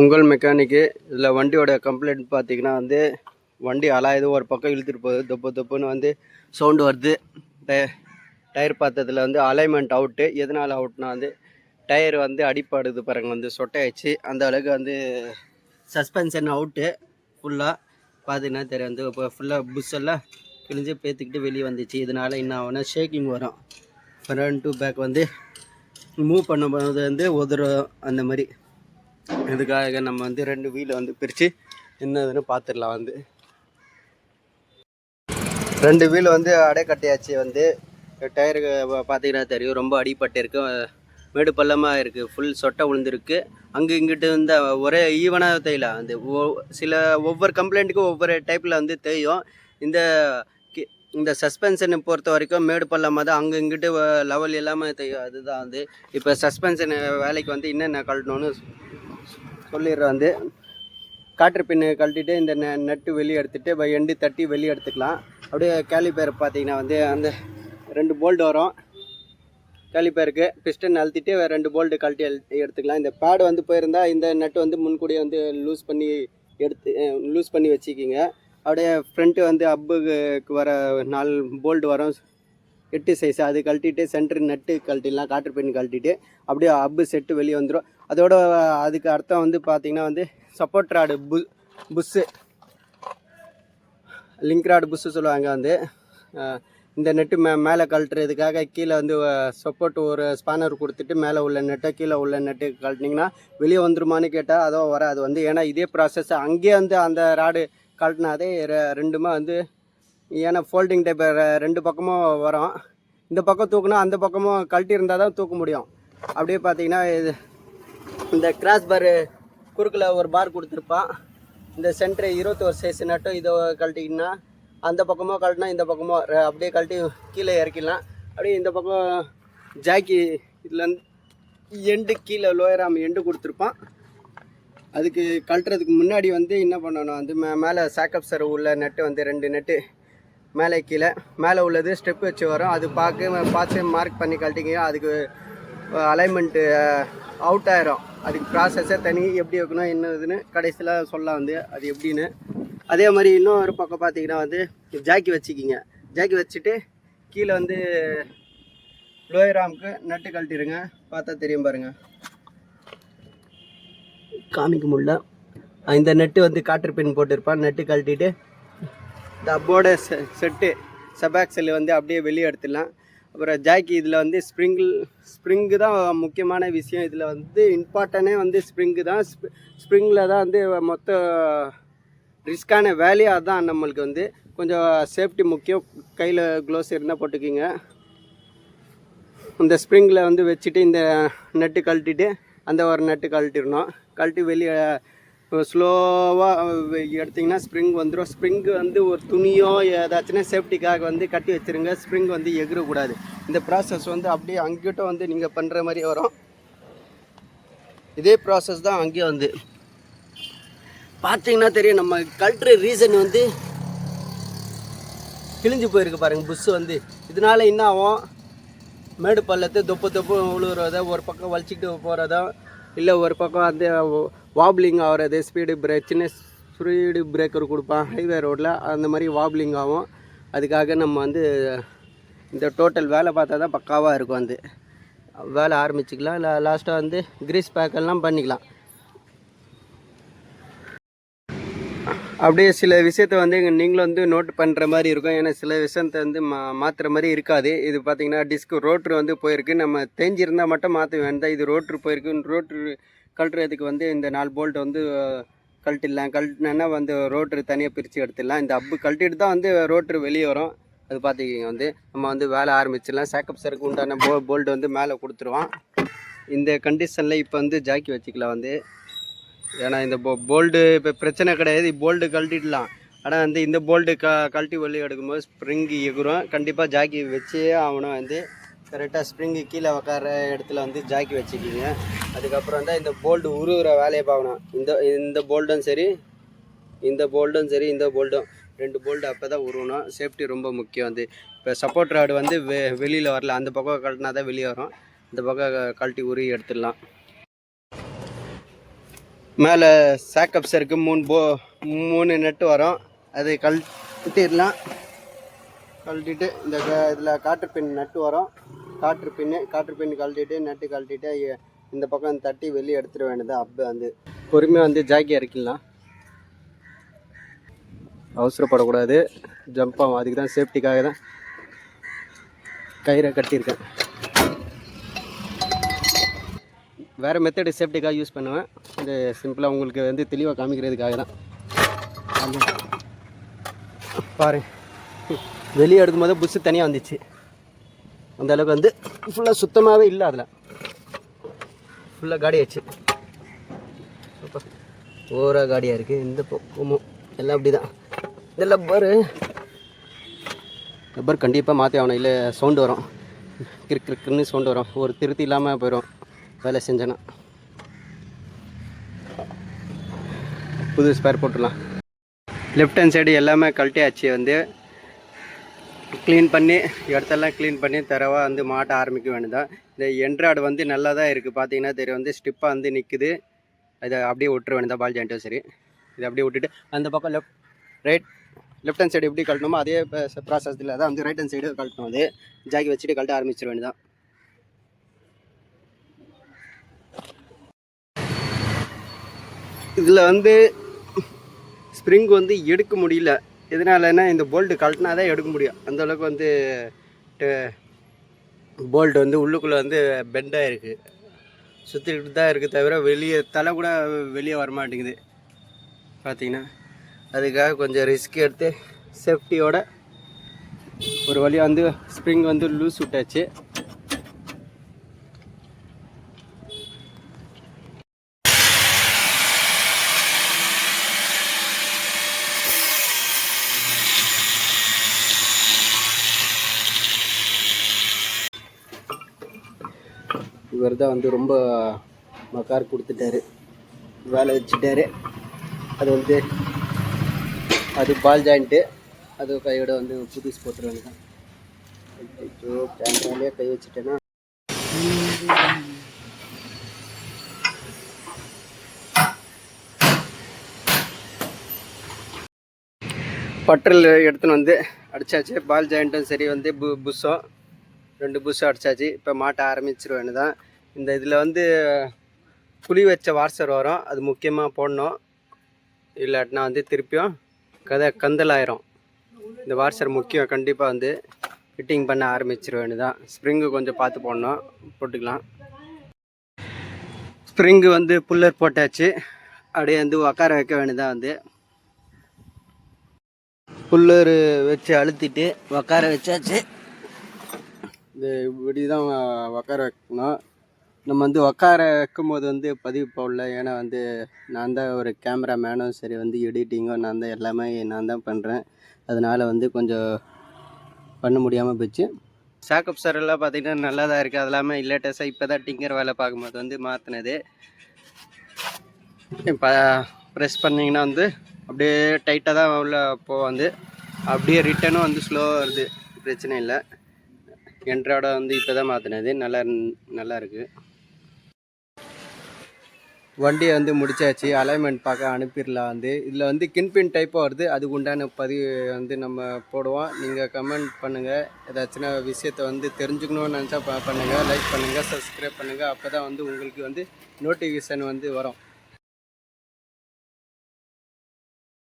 உங்கள் மெக்கானிக்கு இதில் வண்டியோட கம்ப்ளைண்ட் பார்த்தீங்கன்னா வந்து வண்டி அலாயுது ஒரு பக்கம் இழுத்துட்டு போகுது, தொப்பு தொப்புன்னு வந்து சவுண்டு வருது. டயர் பார்த்ததில் வந்து அலைன்மெண்ட் அவுட்டு. எதனால் அவுட்னா வந்து டயர் வந்து அடிப்படுது பாருங்க, வந்து சொட்டையாச்சு. அந்த அளவுக்கு வந்து சஸ்பென்ஷன் அவுட்டு ஃபுல்லாக பார்த்தீங்கன்னா தெரியும். வந்து இப்போ ஃபுல்லாக புஷ் எல்லாம் கிழிஞ்சு பேத்துக்கிட்டு வெளியே வந்துச்சு. இதனால் என்ன ஆகும்னா ஷேக்கிங் வரும். ஃப்ரண்ட் டு பேக் வந்து மூவ் பண்ணும்போது வந்து உதறும் அந்த மாதிரி. இதுக்காக நம்ம வந்து 2 வீலை வந்து பிரித்து என்னதுன்னு பார்த்துடலாம். வந்து 2 வீல் வந்து அடைக்கட்டையாச்சு. வந்து டயருக்கு பார்த்தீங்கன்னா தெரியும், ரொம்ப அடிப்பட்டு இருக்கு, மேடு பள்ளமாக இருக்குது, ஃபுல் சொட்டை விழுந்துருக்கு. அங்கே இங்கிட்டு இந்த ஒரே ஈவனாக தேயல. அந்த ஒவ்வொரு கம்ப்ளைண்ட்டுக்கும் ஒவ்வொரு டைப்பில் வந்து தேயும். இந்த சஸ்பென்ஷனை பொறுத்த வரைக்கும் மேடு பள்ளமாக தான், அங்கே இங்கிட்டு லெவல் எல்லாமே தேயும். அதுதான் வந்து இப்போ சஸ்பென்ஷன் வேலைக்கு வந்து என்னென்ன கழட்டணும்னு சொல்லிடுறேன். வந்து காற்று பின்னு கழட்டிட்டு இந்த நட்டு வெளியே எடுத்துகிட்டு எண்டு தட்டி வெளியே எடுத்துக்கலாம். அப்படியே கேலிபேர் பார்த்தீங்கன்னா வந்து அந்த 2 போல்டு வரும். கேலிபேருக்கு பிஸ்டன் அழுத்திட்டு 2 போல்டு கழட்டி எடுத்துக்கலாம். இந்த பேடு வந்து போயிருந்தால் இந்த நட்டு வந்து முன்கூடியே வந்து லூஸ் பண்ணி வச்சுக்கிங்க. அப்படியே ஃப்ரண்ட்டு வந்து அப்புக்கு வர 4 போல்டு வரும், 8 சைஸ். அது கழட்டிட்டு சென்ட்ரு நட்டு கழட்டிடலாம். காற்று பின் கழட்டிட்டு அப்படியே அப்பு செட்டு வெளியே வந்துடும். அதோட அதுக்கு அர்த்தம் வந்து பார்த்திங்கன்னா வந்து support rod push, link rod push சொல்லுவாங்க. வந்து இந்த நெட்டு மேலே கழட்டுறதுக்காக கீழே வந்து சப்போர்ட் ஒரு ஸ்பானர் கொடுத்துட்டு மேலே உள்ள நெட்டை கீழே உள்ள நெட்டு கழட்டினீங்கன்னா வெளியே வந்துருமான்னு கேட்டால் அதோ வராது. வந்து ஏன்னா இதே ப்ராசஸ் அங்கேயே வந்து அந்த ராடு கழட்டினாதே ரெண்டுமே வந்து, ஏன்னா ஃபோல்டிங் டைப் 2 பக்கமும் வரும். இந்த பக்கம் தூக்குனா அந்த பக்கமும் கழட்டி இருந்தால் தான் தூக்க முடியும். அப்படியே பார்த்தீங்கன்னா இந்த கிராஸ் பார் குறுக்கில் ஒரு பார் கொடுத்துருப்பான். இந்த சென்ட்ரு 21 சைஸ் நட்டும் இதை கழட்டிக்கின்னா அந்த பக்கமோ கழட்டினா இந்த பக்கமோ அப்படியே கழட்டி கீழே இறக்கிடலாம். அப்படியே இந்த பக்கம் ஜாக்கி இதில் எண்டு கீழே லோயராம் எண்டு கொடுத்துருப்பான். அதுக்கு கழட்டுறதுக்கு முன்னாடி வந்து என்ன பண்ணணும், வந்து மேலே சாக்கப் சர் உள்ள நட்டு வந்து 2 நட்டு மேலே கீழே மேலே உள்ளது ஸ்டெப் வச்சு வரும். அது பார்த்து மார்க் பண்ணி கழட்டிங்க. அதுக்கு அலைன்மெண்ட்டு அவுட் ஆயிரும். அதுக்கு ப்ராசஸே தனி, எப்படி வைக்கணும் என்னதுன்னு கடைசியில் சொல்லலாம் வந்து அது எப்படின்னு. அதே மாதிரி இன்னொரு பக்கம் பார்த்தீங்கன்னா வந்து ஜாக்கி வச்சுக்கிங்க. ஜாக்கி வச்சுட்டு கீழே வந்து லோயர் ஆர்முக்கு நட்டு கழட்டிடுங்க. பார்த்தா தெரியும் பாருங்கள், காமிக்க முடியல. இந்த நெட்டு வந்து காற்று பின் போட்டிருப்பான். நெட்டு கழட்டிட்டு இந்த அப்போட செட்டு சபாக்சல் வந்து அப்படியே வெளியே எடுத்துடலாம். அப்புறம் ஜாக்கி இதில் வந்து ஸ்ப்ரிங்கு தான் முக்கியமான விஷயம். இதில் வந்து இம்பார்ட்டனே வந்து ஸ்ப்ரிங்கு தான். ஸ்ப்ரிங்கில் தான் வந்து மொத்த ரிஸ்க்கான வேலையே அதுதான். நம்மளுக்கு வந்து கொஞ்சம் சேஃப்டி முக்கியம். கையில் க்ளோஸ் இருந்தால் போட்டுக்கிங்க. இந்த ஸ்ப்ரிங்கில் வந்து வச்சுட்டு இந்த நட்டு கழட்டிட்டு அந்த ஒரு நட்டு கழட்டிடணும். கழட்டி வெளியே ஸ்லோவாக எடுத்திங்கன்னா ஸ்ப்ரிங் வந்துடும். ஸ்ப்ரிங்கு வந்து ஒரு துணியோ ஏதாச்சுன்னா சேஃப்டிக்காக வந்து கட்டி வச்சுருங்க. ஸ்ப்ரிங் வந்து எகிரக்கூடாது. இந்த ப்ராசஸ் வந்து அப்படியே அங்கிட்ட வந்து நீங்கள் பண்ணுற மாதிரி வரும். இதே ப்ராசஸ் தான் அங்கேயும் வந்து பார்த்தீங்கன்னா தெரியும். நம்ம கழட்டுற ரீசன் வந்து கிழிஞ்சு போயிருக்கு பாருங்கள் புஷ் வந்து. இதனால் என்ன ஆகும், மேடு பள்ளத்தை தொப்பு விழுகிறதோ, ஒரு பக்கம் வலிச்சிக்கிட்டு போகிறதோ, இல்லை ஒரு பக்கம் வந்து வாப்லிங் ஆகிறது. சின்ன ஸ்பீடு பிரேக்கர் கொடுப்பான் ஹைவே ரோட்டில், அந்த மாதிரி வாப்லிங் ஆகும். அதுக்காக நம்ம வந்து இந்த டோட்டல் வேலை பார்த்தா தான் பக்காவாக இருக்கும். வந்து வேலை ஆரம்பிச்சிக்கலாம். இல்லை லாஸ்ட்டாக வந்து கிரீஸ் பேக்கெல்லாம் பண்ணிக்கலாம். அப்படியே சில விஷயத்த வந்து நீங்களும் வந்து நோட் பண்ணுற மாதிரி இருக்கும். ஏன்னா சில விஷயத்தை வந்து மாற்றுற மாதிரி இருக்காது. இது பார்த்திங்கன்னா டிஸ்க் ரோட்ரு வந்து போயிருக்கு. நம்ம தெரிஞ்சிருந்தால் மட்டும் மாற்ற வேண்டாம். இது ரோட்ரு போயிருக்கு. ரோட்ரு கழட்டுறதுக்கு வந்து இந்த 4 போல்ட் வந்து கழட்டிடலாம். கழட்டினா வந்து ரோட்ரு தனியாக பிரித்து எடுத்துடலாம். இந்த அப்பு கழட்டிட்டு தான் வந்து ரோட்ரு வெளியே வரும். அது பார்த்துக்கிங்க. வந்து நம்ம வந்து வேலை ஆரம்பிச்சிடலாம். சேக்கப் சருக்கு உண்டான போல்ட் வந்து மேலே கொடுத்துருவான். இந்த கண்டிஷனில் இப்போ வந்து ஜாக்கி வச்சுக்கலாம். வந்து ஏன்னா இந்த போல்டு இப்போ பிரச்சனை கிடையாது, போல்டு கழட்டிடலாம். ஆனால் வந்து இந்த போல்டு கழட்டி வெளியே எடுக்கும்போது ஸ்ப்ரிங்கு எகுரும். கண்டிப்பாக ஜாக்கி வச்சே ஆகணும். வந்து கரெக்டாக ஸ்ப்ரிங்கு கீழே உட்கார இடத்துல வந்து ஜாக்கி வச்சுக்கிங்க. அதுக்கப்புறம் தான் இந்த போல்டு உருகிற வேலையை பார்க்கணும். இந்த போல்டும் சரி, இந்த போல்டும் 2 போல்டு அப்போ தான் உருவணும். சேஃப்டி ரொம்ப முக்கியம். வந்து இப்போ சப்போர்ட் ராடு வந்து வெளியில் வரல, அந்த பக்கம் கழட்டினா தான் வெளியே வரும். இந்த பக்கம் கழட்டி உருகி எடுத்துடலாம். மேலே சாக்கப்ஸருக்கு 3 நட்டு வரும். அது கழட்டிடலாம். கழட்டிட்டு இந்த இதில் காற்று பின் நட்டு வரும். காற்று பின் கழட்டிட்டு நட்டு கழட்டிட்டு இந்த பக்கம் தட்டி வெளியே எடுத்துட வேண்டியது. அப்போ வந்து பொறுமையாக வந்து ஜாக்கி இறக்கிடலாம். அவசரப்படக்கூடாது, ஜம்ப் ஆகும். அதுக்கு தான் சேஃப்டிக்காக தான் கயிறை கட்டியிருக்கேன். வேறு மெத்தடு சேஃப்டிக்காக யூஸ் பண்ணுவேன். இந்த சிம்பிளாக உங்களுக்கு வந்து தெளிவாக காமிக்கிறதுக்காக தான். பாரு, வெளியே எடுக்கும்போது புஷ் தனியாக வந்துச்சு. அந்தளவுக்கு வந்து ஃபுல்லாக சுத்தமாகவே இல்லை. அதில் ஃபுல்லாக காடி ஆச்சு. ஓவராக காடியாக இருக்குது. இந்த பக்கமும் எல்லாம் அப்படி தான். இந்த லப்பர் கண்டிப்பாக மாற்றி ஆகணும், இல்லை சவுண்டு வரும். கிறுக்குன்னு சவுண்டு வரும். ஒரு திருத்தி இல்லாமல் போயிடும் வேலை செஞ்சேன்னா. புது ஸ்பேர் போட்டுடலாம். லெஃப்ட் ஹேண்ட் சைடு எல்லாமே கழட்டியாச்சு. வந்து க்ளீன் பண்ணி இடத்தெல்லாம் க்ளீன் பண்ணி தரவாக வந்து மாட்ட ஆரம்பிக்க வேண்டியதான். இந்த என்ட்ராய்டு வந்து நல்லா தான் இருக்குது. பார்த்தீங்கன்னா தெரியும், வந்து ஸ்டிப்பாக வந்து நிற்குது. அதை அப்படியே விட்டுற வேண்டியதான், பால் ஜாயிண்ட்டும் சரி. இதை அப்படியே விட்டுட்டு அந்த பக்கம் லெஃப்ட் ஹேண்ட் சைடு எப்படி கழட்டணுமோ அதே ப்ராசஸில் தான் வந்து ரைட் ஹேண்ட் சைடு கழட்டணும். அது ஜாக்கி வச்சுட்டு கழட்ட ஆரம்பிச்சிட வேண்டியதான். இதில் வந்து ஸ்ப்ரிங் வந்து எடுக்க முடியல. எதனாலன்னா இந்த போல்ட்டு கழட்டினா தான் எடுக்க முடியும். அந்தளவுக்கு வந்து போல்ட் வந்து உள்ளுக்குள்ளே வந்து பெண்டாக இருக்குது. சுற்றிக்கிட்டு தான் இருக்குது, தவிர வெளியே தலை கூட வெளியே வரமாட்டேங்குது. பார்த்தீங்கன்னா அதுக்காக கொஞ்சம் ரிஸ்க் எடுத்து சேஃப்டியோட ஒரு வழியாக வந்து ஸ்ப்ரிங் வந்து லூஸ் விட்டாச்சு. இவர் தான் வந்து ரொம்ப மக்கார் கொடுத்துட்டாரு, வேலை வச்சுட்டாரு. அது வந்து அது பால் ஜாயிண்ட்டு, அது கையோட வந்து புதுசு போட்டுருவாங்க தான். கேமராலே கை வச்சுட்டேன்னா பட்டரில் எடுத்துன்னு வந்து அடித்தாச்சு. பால் ஜாயிண்ட்டும் சரி, வந்து புஷ்ஷும் 2 புஷ்ஷும் அடித்தாச்சு. இப்போ மாட்ட ஆரம்பிச்சிருவேன்னு தான். இந்த இதில் வந்து புளி வச்ச வார்சர் வரும், அது முக்கியமாக போடணும். இல்லாட்டினா வந்து திருப்பியும் கந்தலாயிரும். இந்த வார்சர் முக்கியம். கண்டிப்பாக வந்து ஃபிட்டிங் பண்ண ஆரம்பிச்சிருவேன்னு தான். ஸ்ப்ரிங்கு கொஞ்சம் பார்த்து போடணும், போட்டுக்கலாம். ஸ்ப்ரிங்கு வந்து புல்லர் போட்டாச்சு. அப்படியே வந்து உக்கார வைக்க வேண்டியதான். வந்து புல்லர் வச்சு அழுத்திட்டு உக்கார வச்சாச்சு. இந்த இப்படி தான் உக்கார வைக்கணும். நம்ம வந்து உக்கார வைக்கும் போது வந்து பதிவு போடல. ஏன்னா வந்து நான் தான் ஒரு கேமராமேனும் சரி, வந்து எடிட்டிங்கும் நான் தான், எல்லாமே நான் தான் பண்ணுறேன். அதனால் வந்து கொஞ்சம் பண்ண முடியாமல் போச்சு. ஷாக்கப் சார் எல்லாம் பார்த்திங்கன்னா நல்லா தான் இருக்குது. அது இல்லாமல் லேட்டஸ்ட்டாக இப்போ தான் டிங்கர் வேலை பார்க்கும்போது வந்து மாற்றினது. இப்போ ப்ரெஸ் பண்ணிங்கன்னா வந்து அப்படியே டைட்டாக தான் உள்ள வந்து அப்படியே ரிட்டனும் வந்து ஸ்லோவாக வருது. பிரச்சனை இல்லை. என்ட்ராய்டை வந்து இப்போ தான் மாற்றினது. நல்லா இருக்குது. வண்டியை வந்து முடிச்சாச்சு. அலைன்மெண்ட் பார்க்க அனுப்பிடலாம். வந்து இதில் வந்து கின்பின் டைப்பாக வருது. அதுக்கு உண்டான பதிவு வந்து நம்ம போடுவோம். நீங்கள் கமெண்ட் பண்ணுங்கள். ஏதாச்சும் விஷயத்தை வந்து தெரிஞ்சுக்கணும்னு நினச்சா பண்ணுங்கள். லைக் பண்ணுங்கள், சப்ஸ்கிரைப் பண்ணுங்கள். அப்போ தான் வந்து உங்களுக்கு வந்து நோட்டிஃபிகேஷன் வந்து வரும்.